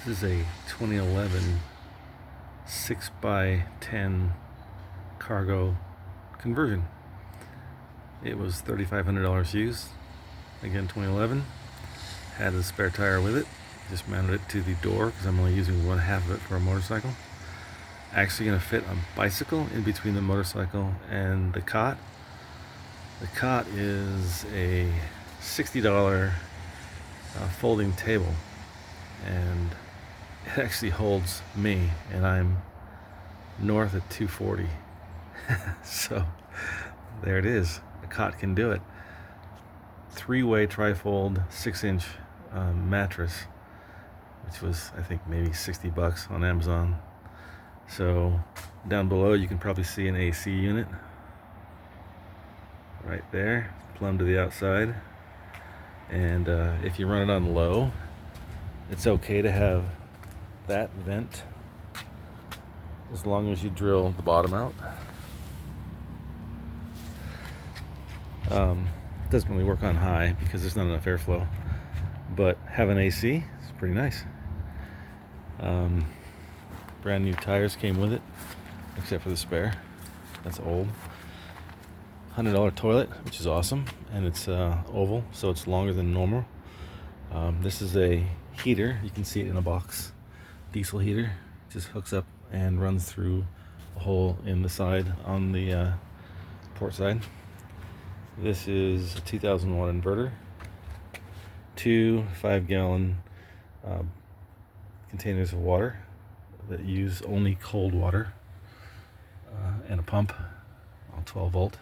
This is a 2011 6x10 cargo conversion. It was $3,500 used. Again, 2011. Had a spare tire with it. Just mounted it to the door because I'm only using one half of it for a motorcycle. Actually going to fit a bicycle in between the motorcycle and the cot. The cot is a $60 folding table, and it actually holds me, and I'm north at 240. So there it is. A cot can do it. 3-way trifold 6-inch mattress, which was, I think, maybe $60 on Amazon. So down below you can probably see an AC unit right there, plumb to the outside. And if you run it on low, it's okay to have that vent as long as you drill the bottom out. It doesn't really work on high because there's not enough airflow, but having AC is pretty nice. Brand new tires came with it, except for the spare. That's old. $100 toilet, which is awesome, and it's oval, so it's longer than normal. This is a heater. You can see it in a box. Diesel heater. Just hooks up and runs through a hole in the side on the port side. This is a 2000-watt inverter. 2 5-gallon containers of water that use only cold water, and a pump on 12 volt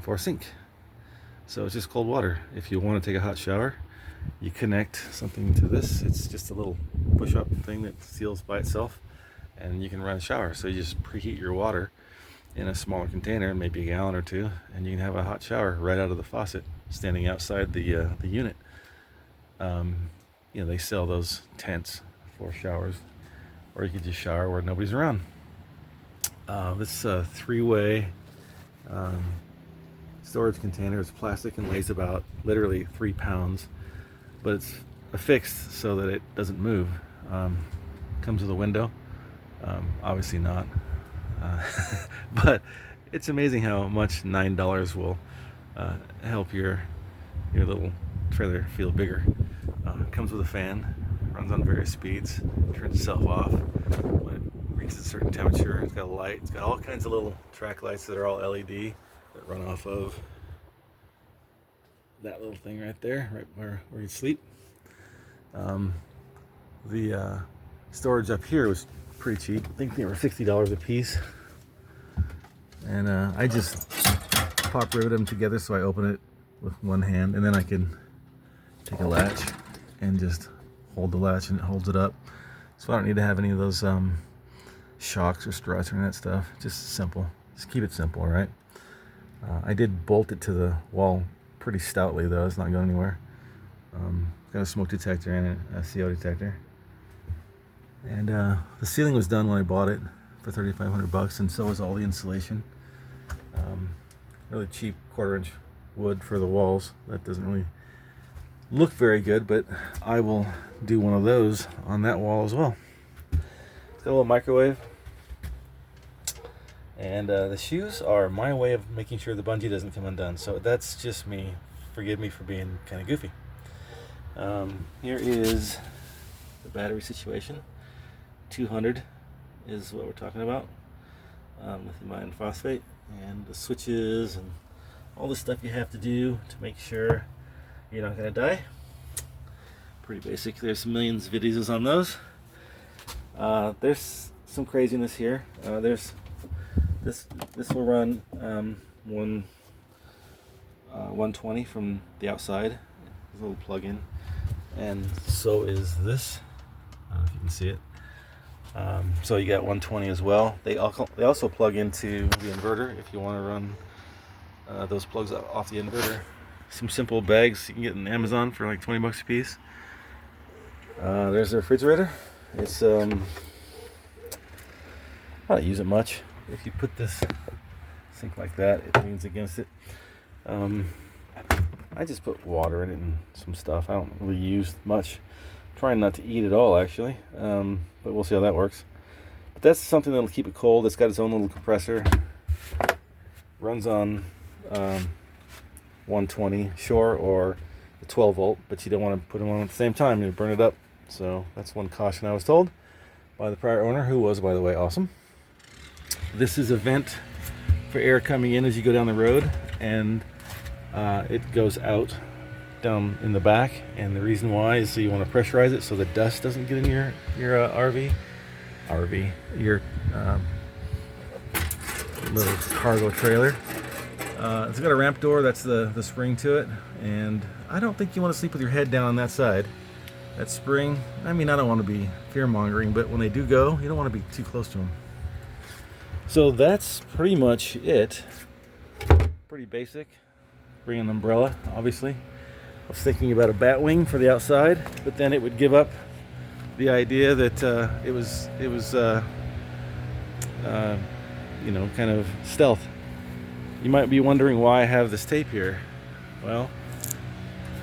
for a sink. So it's just cold water. If you want to take a hot shower, you connect something to this. It's just a little push-up thing that seals by itself, and you can run a shower. So you just preheat your water in a smaller container, maybe a gallon or two, and you can have a hot shower right out of the faucet, standing outside the unit. They sell those tents for showers, or you could just shower where nobody's around. This 3-way storage container is plastic and weighs about literally 3 pounds, but it's affixed so that it doesn't move. Comes with a window. Obviously not. But it's amazing how much $9 will help your little trailer feel bigger. Comes with a fan, runs on various speeds, turns itself off when it reaches a certain temperature. It's got a light. It's got all kinds of little track lights that are all LED that run off of that little thing right there, right where you sleep. The storage up here was pretty cheap. I think they were $60 a piece. And I just pop rivet them together, so I open it with one hand, and then I can take a latch and just hold the latch, and it holds it up. So I don't need to have any of those shocks or struts or any of that stuff. Just simple. Just keep it simple, right? I did bolt it to the wall pretty stoutly, though. It's not going anywhere. Got a smoke detector and a CO detector. And the ceiling was done when I bought it for $3,500, and so was all the insulation. Really cheap 1/4-inch wood for the walls. That doesn't really look very good, but I will do one of those on that wall as well. It's got a little microwave, and the shoes are my way of making sure the bungee doesn't come undone. So that's just me. Forgive me for being kind of goofy. Here is the battery situation. 200 is what we're talking about. Lithium iron phosphate, and the switches and all the stuff you have to do to make sure you're not going to die. Pretty basic. There's millions of videos on those. There's some craziness here. There's this will run 120 from the outside. There's a little plug-in, and so is this. I don't know if you can see it. So you got 120 as well. They also plug into the inverter if you want to run those plugs off the inverter. Some simple bags you can get on Amazon for like $20 a piece. There's the refrigerator. It's I don't use it much. If you put this sink like that, it leans against it. I just put water in it and some stuff. I don't really use much Trying not to eat at all, actually, but we'll see how that works. But that's something that'll keep it cold. It's got its own little compressor. Runs on 120 Shore or the 12 volt, but you don't want to put them on at the same time. You'll burn it up. So that's one caution I was told by the prior owner, who was, by the way, awesome. This is a vent for air coming in as you go down the road, and it goes out down in the back, and the reason why is so you want to pressurize it so the dust doesn't get in your your little cargo trailer. It's got a ramp door. That's the spring to it, and I don't think you want to sleep with your head down on that side. That spring, I mean, I don't want to be fear-mongering, but when they do go, you don't want to be too close to them. So that's pretty much it. Pretty basic. Bring an umbrella, obviously. I was thinking about a bat wing for the outside, but then it would give up the idea that it was you know, kind of stealth. You might be wondering why I have this tape here. Well,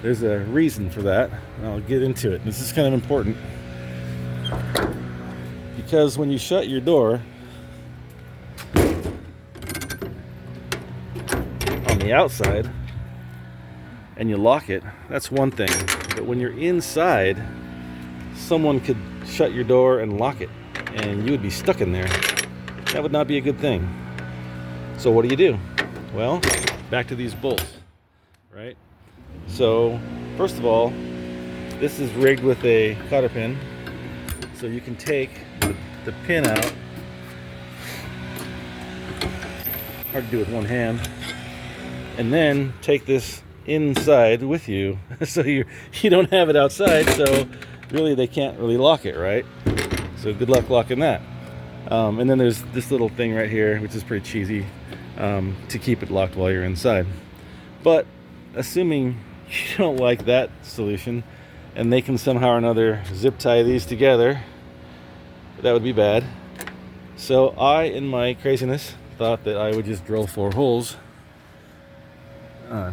there's a reason for that, and I'll get into it. This is kind of important because when you shut your door on the outside and you lock it, that's one thing. But when you're inside, someone could shut your door and lock it, and you would be stuck in there. That would not be a good thing. So what do? Well, back to these bolts, right? So first of all, this is rigged with a cotter pin, so you can take the pin out. Hard to do with one hand. And then take this inside with you, so you don't have it outside, so really they can't really lock it, right? So good luck locking that. And then there's this little thing right here, which is pretty cheesy, to keep it locked while you're inside. But assuming you don't like that solution and they can somehow or another zip tie these together, that would be bad. So I, in my craziness, thought that I would just drill 4 holes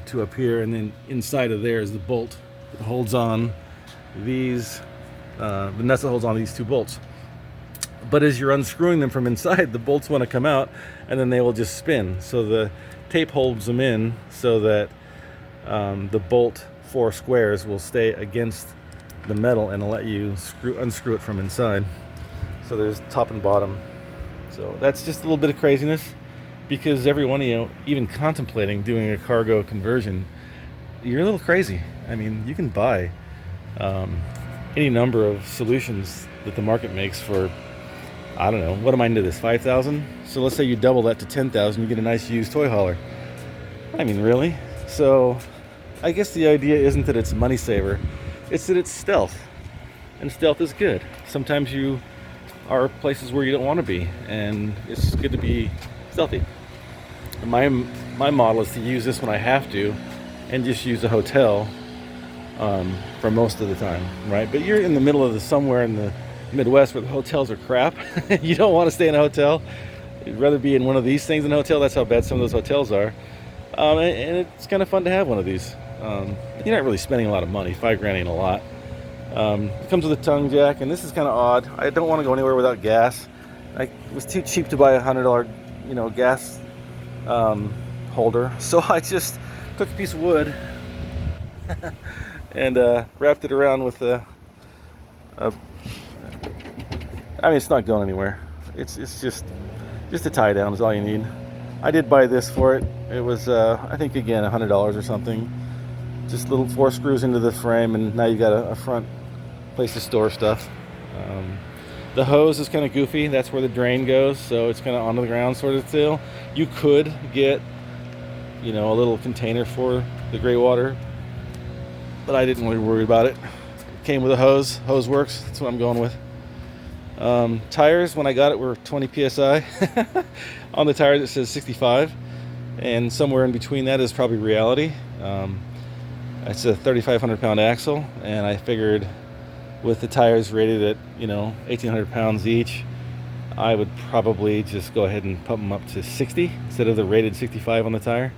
to up here, and then inside of there is the bolt that holds on these, the nuts that holds on these 2 bolts. But as you're unscrewing them from inside, the bolts want to come out, and then they will just spin. So the tape holds them in so that the bolt 4 squares will stay against the metal and let you unscrew it from inside. So there's top and bottom. So that's just a little bit of craziness, because every one of you, even contemplating doing a cargo conversion, you're a little crazy. I mean, you can buy any number of solutions that the market makes for, I don't know, what am I into this, 5,000? So let's say you double that to 10,000, you get a nice used toy hauler. I mean, really? So I guess the idea isn't that it's a money saver, it's that it's stealth. And stealth is good. Sometimes you are places where you don't want to be, and it's good to be stealthy. My model is to use this when I have to, and just use a hotel for most of the time, right? But you're in the middle of somewhere in the Midwest where the hotels are crap. You don't want to stay in a hotel. You'd rather be in one of these things in a hotel. That's how bad some of those hotels are. And it's kind of fun to have one of these. You're not really spending a lot of money. $5 grand ain't a lot. It comes with a tongue jack, and this is kind of odd. I don't want to go anywhere without gas. It was too cheap to buy a $100, gas holder. So I just took a piece of wood and wrapped it around with I mean, it's not going anywhere. It's just a tie down is all you need. I did buy this for it. It was I think again $100 or something. Just little 4 screws into the frame, and now you got a front place to store stuff. The hose is kind of goofy. That's where the drain goes, so it's kind of onto the ground sort of still. You could get, a little container for the gray water, but I didn't really worry about it. Came with a hose. Hose works. That's what I'm going with. Tires, when I got it, were 20 psi. On the tires it says 65, and somewhere in between that is probably reality. It's a 3,500 pound axle, and I figured with the tires rated at 1,800 pounds each, I would probably just go ahead and pump them up to 60 instead of the rated 65 on the tire,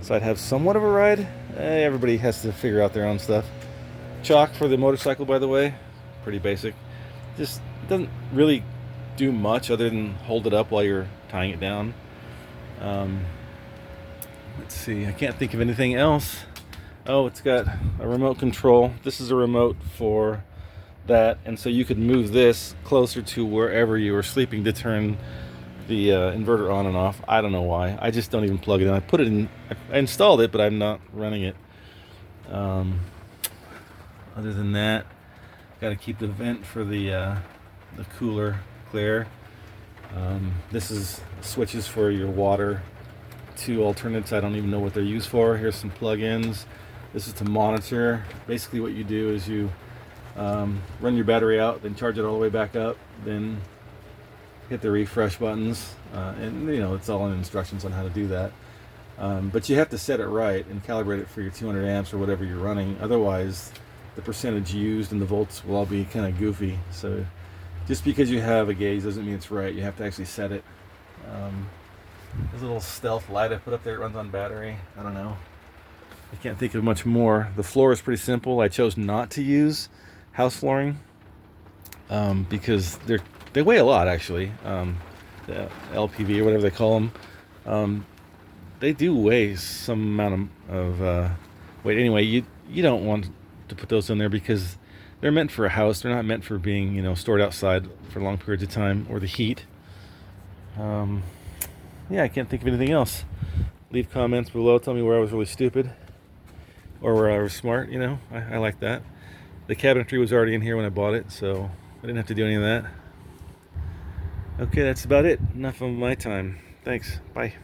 so I'd have somewhat of a ride. Everybody has to figure out their own stuff. Chalk for the motorcycle, by the way. pretty basic. Just doesn't really do much other than hold it up while you're tying it down. Let's see, I can't think of anything else. Oh, it's got a remote control. This is a remote for that, and so you could move this closer to wherever you were sleeping to turn the inverter on and off. I don't know why. I just don't even plug it in. I put it in. I installed it, but I'm not running it. Other than that, got to keep the vent for the cooler clear. This is switches for your water. 2 alternates. I don't even know what they're used for. Here's some plug-ins. This is to monitor. Basically, what you do is you run your battery out, then charge it all the way back up, then hit the refresh buttons, and you know it's all in instructions on how to do that. But you have to set it right and calibrate it for your 200 amps or whatever you're running. Otherwise, the percentage used and the volts will all be kind of goofy. So just because you have a gauge doesn't mean it's right. You have to actually set it. There's a little stealth light I put up there. It runs on battery. I don't know. I can't think of much more. The floor is pretty simple. I chose not to use house flooring because they weigh a lot, actually. The LPV or whatever they call them. They do weigh some amount of weight. Anyway, you don't want to put those in there because they're meant for a house. They're not meant for being stored outside for long periods of time or the heat. Yeah, I can't think of anything else. Leave comments below. Tell me where I was really stupid or where I was smart. I like that. The cabinetry was already in here when I bought it, so I didn't have to do any of that. Okay, that's about it. Enough of my time. Thanks. Bye.